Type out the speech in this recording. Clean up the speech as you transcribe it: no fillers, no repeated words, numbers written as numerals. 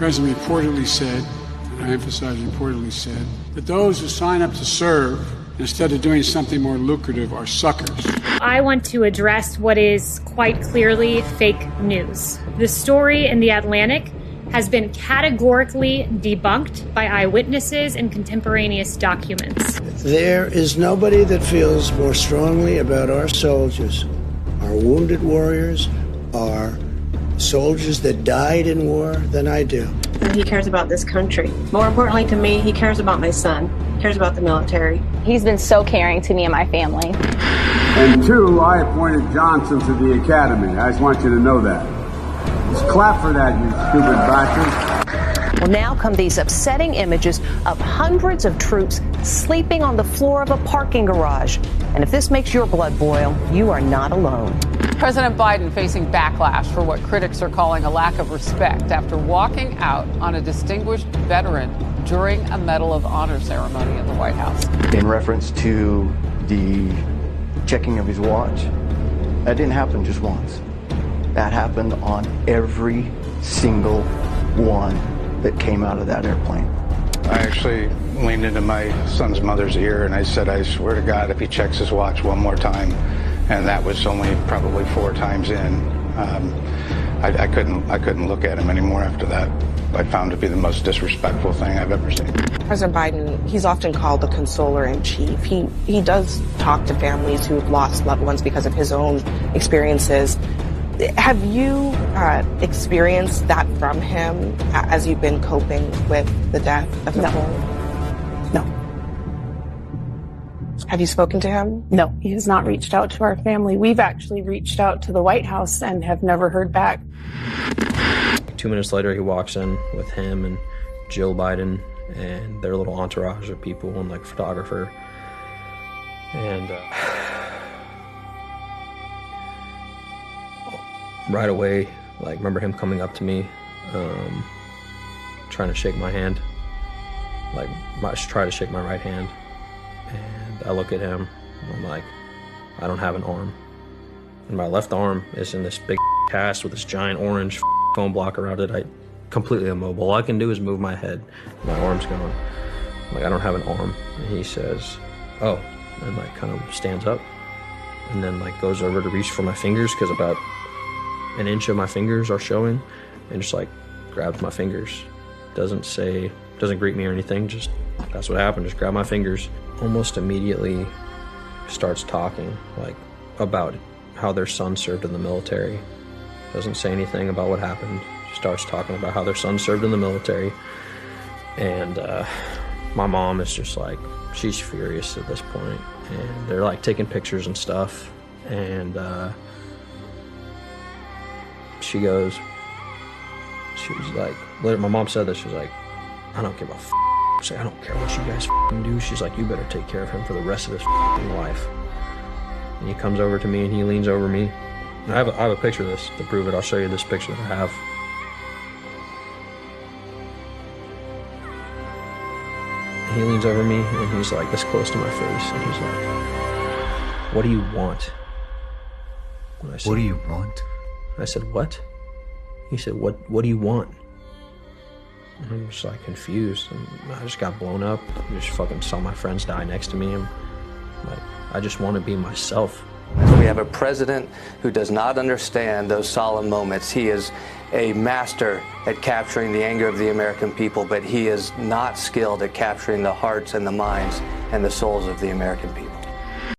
President reportedly said, and I emphasize reportedly said, that those who sign up to serve instead of doing something more lucrative are suckers. I want to address what is quite clearly fake news. The story in The Atlantic has been categorically debunked by eyewitnesses and contemporaneous documents. There is nobody that feels more strongly about our soldiers, our wounded warriors, our soldiers that died in war than I do. He cares about this country. More importantly to me, he cares about my son. He cares about the military. He's been so caring to me and my family. And two, I appointed Johnson to the academy. I just want you to know that. Just clap for that, you stupid bastards. Well, now come these upsetting images of hundreds of troops sleeping on the floor of a parking garage. And if this makes your blood boil, you are not alone. President Biden facing backlash for what critics are calling a lack of respect after walking out on a distinguished veteran during a Medal of Honor ceremony at the White House. In reference to the checking of his watch, that didn't happen just once. That happened on every single one that came out of that airplane. I actually leaned into my son's mother's ear and I said, I swear to God, if he checks his watch one more time, and that was only probably 4 times in, I couldn't look at him anymore after that. I found it to be the most disrespectful thing I've ever seen. President Biden, he's often called the consoler-in-chief. He does talk to families who've lost loved ones because of his own experiences. Have you experienced that from him as you've been coping with the death of Nicole? No. Have you spoken to him? No, he has not reached out to our family. We've actually reached out to the White House and have never heard back. 2 minutes later, he walks in with him and Jill Biden and their little entourage of people and like photographer. And right away, like, remember him coming up to me, trying to shake my hand, like, try to shake my right hand. And I look at him, and I'm like, I don't have an arm. And my left arm is in this big cast with this giant orange foam block around it. I completely immobile. All I can do is move my head. My arm's gone. I'm like, I don't have an arm. And he says, oh, and like kind of stands up, and then like goes over to reach for my fingers because about an inch of my fingers are showing, and just like grabs my fingers. Doesn't greet me or anything, just that's what happened, just grab my fingers. Almost immediately starts talking like about how their son served in the military. Doesn't say anything about what happened, starts talking about how their son served in the military. And my mom is just like, she's furious at this point, and they're like taking pictures and stuff, and she was like, my mom said this, she was like, I don't give a f***. She's like, I don't care what you guys f***ing do. She's like, you better take care of him for the rest of his f***ing life. And he comes over to me and he leans over me. And I have a picture of this to prove it. I'll show you this picture that I have. And he leans over me and he's like this close to my face, and he's like, what do you want? And I said, what do you want? I said, what? He said, what do you want? And I'm just like confused, and I just got blown up. I just fucking saw my friends die next to me, and like, I just want to be myself. We have a president who does not understand those solemn moments. He is a master at capturing the anger of the American people, but he is not skilled at capturing the hearts and the minds and the souls of the American people.